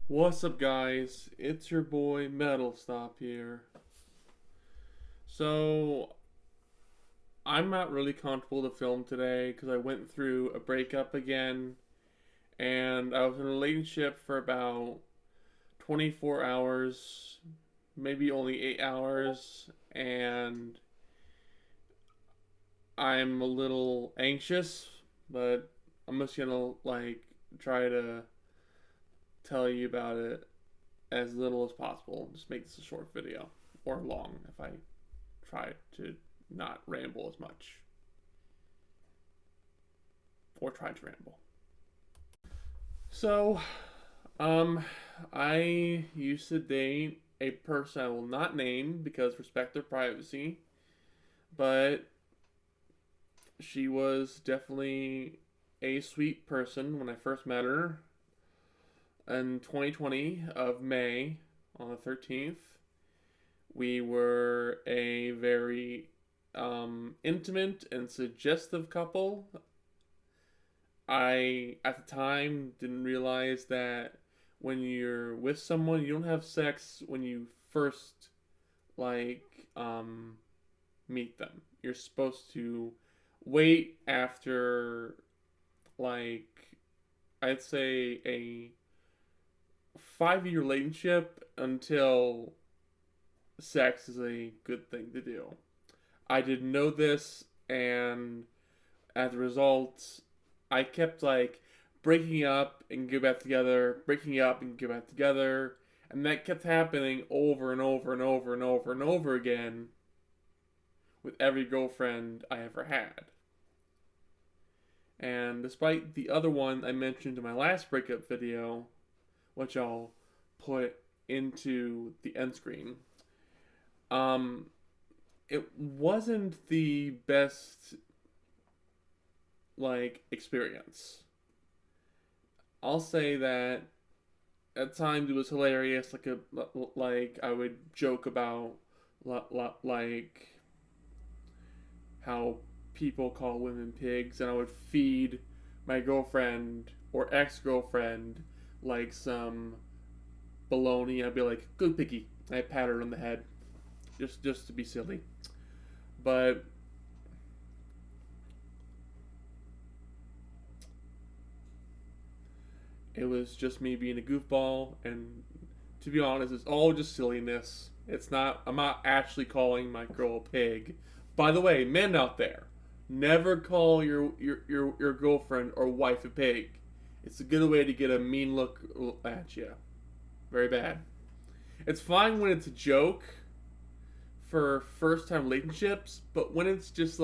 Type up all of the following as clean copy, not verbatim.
What's up, guys? It's your boy Metal Stop here. So, I'm not really comfortable to film today because I went through a breakup again, and I was in a relationship for about 24 hours, maybe only 8 hours, and I'm a little anxious, but I'm just gonna try to tell you about it as little as possible. Just make this a short video or long if I try to not ramble as much or try to ramble. So, um, I used to date a person I will not name because respect their privacy, but she was definitely a sweet person when I first met her in 2020 of May on the 13th. We were a very intimate and suggestive couple. I, at the time, didn't realize that when you're with someone, you don't have sex when you first, like, meet them. You're supposed to wait after, like, I'd say a 5-year relationship until sex is a good thing to do. I didn't know this, and as a result, I kept breaking up and get back together, breaking up and get back together, and that kept happening over and over and over and over and over again with every girlfriend I ever had. And despite the other one I mentioned in my last breakup video, which I'll put into the end screen, um, it wasn't the best experience. I'll say that at times it was hilarious. Like I would joke about like how people call women pigs, and I would feed my girlfriend or ex girlfriend like some bologna. I'd be like, "Good piggy." I pat her on the head, just to be silly. But it was just me being a goofball, and to be honest, it's all just silliness. It's not. I'm not actually calling my girl a pig. By the way, men out there, never call your girlfriend or wife a pig. It's a good way to get a mean look at you. Very bad. It's fine when it's a joke for first time relationships, but when it's just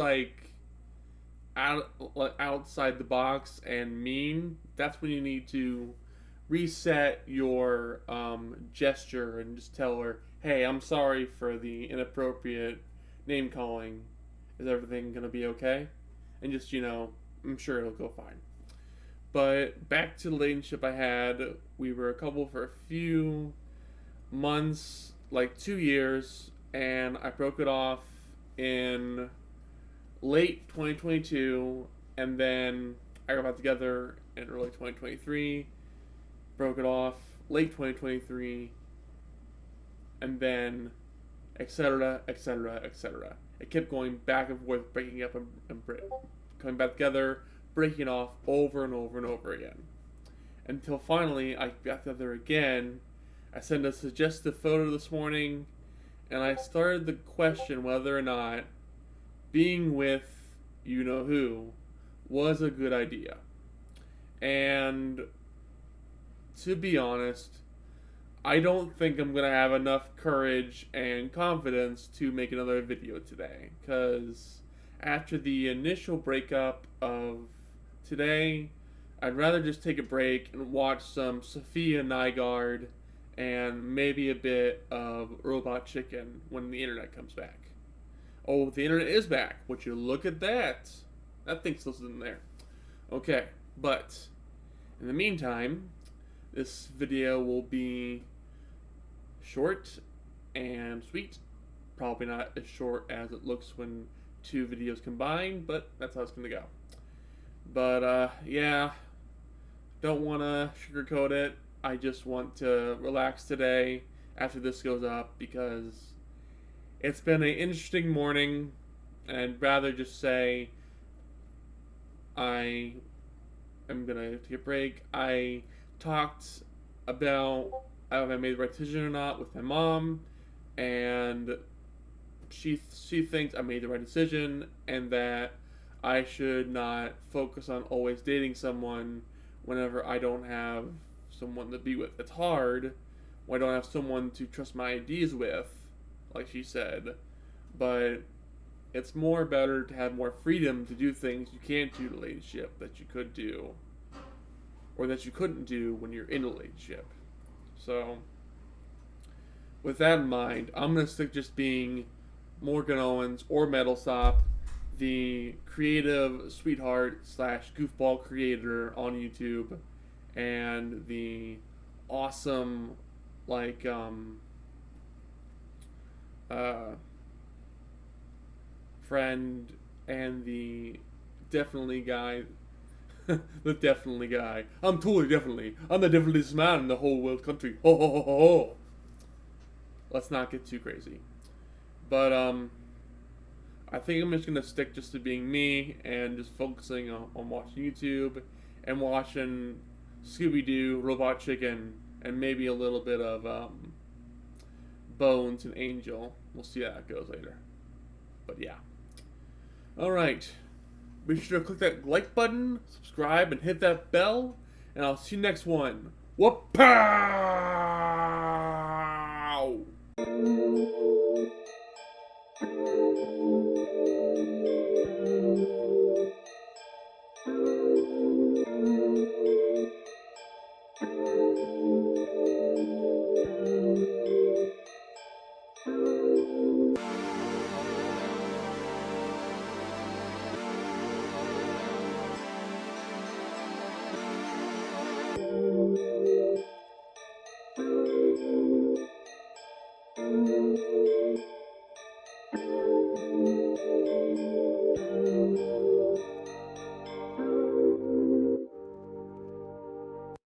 outside the box and mean, that's when you need to reset your gesture and just tell her, "Hey, I'm sorry for the inappropriate name calling. Is everything gonna be okay?" And just I'm sure it'll go fine. But back to the relationship I had, we were a couple for a few months, like 2 years, and I broke it off in late 2022, and then I got back together in early 2023, broke it off late 2023, and then etc. etc. etc. It kept going back and forth, breaking up and coming back together, breaking off over and over and over again. Until finally I got together again. I sent a suggestive photo this morning, and I started to question whether or not being with you know who was a good idea. And to be honest, I don't think I'm gonna have enough courage and confidence to make another video today. Because after the initial breakup of today, I'd rather just take a break and watch some Sophia Nygaard and maybe a bit of Robot Chicken when the internet comes back. Oh, the internet is back. Would you look at that? That thing's still sitting there. Okay, but in the meantime, this video will be short and sweet. Probably not as short as it looks when two videos combine, but that's how it's gonna go. But yeah, don't want to sugarcoat it. I just want to relax today after this goes up because it's been an interesting morning, and I'd rather just say I am gonna take a break. I talked about if I made the right decision or not with my mom, and she thinks I made the right decision, and that I should not focus on always dating someone whenever I don't have someone to be with. It's hard when I don't have someone to trust my ideas with, like she said, but it's more better to have more freedom to do things you can't do in a relationship that you could do, or that you couldn't do when you're in a relationship. So, with that in mind, I'm gonna stick just being Morgan Owens or Metalsop, the creative sweetheart slash goofball creator on YouTube, and the awesome, like, uh, friend, and the definitely guy. The definitely guy. I'm totally definitely. I'm the definitest man in the whole world country. Ho ho ho ho ho. Let's not get too crazy. But I think I'm just gonna stick just to being me and just focusing on watching YouTube and watching Scooby Doo, Robot Chicken, and maybe a little bit of Bones and Angel. We'll see how that goes later. But yeah. All right. Be sure to click that like button, subscribe, and hit that bell. And I'll see you next one. Whoop pow!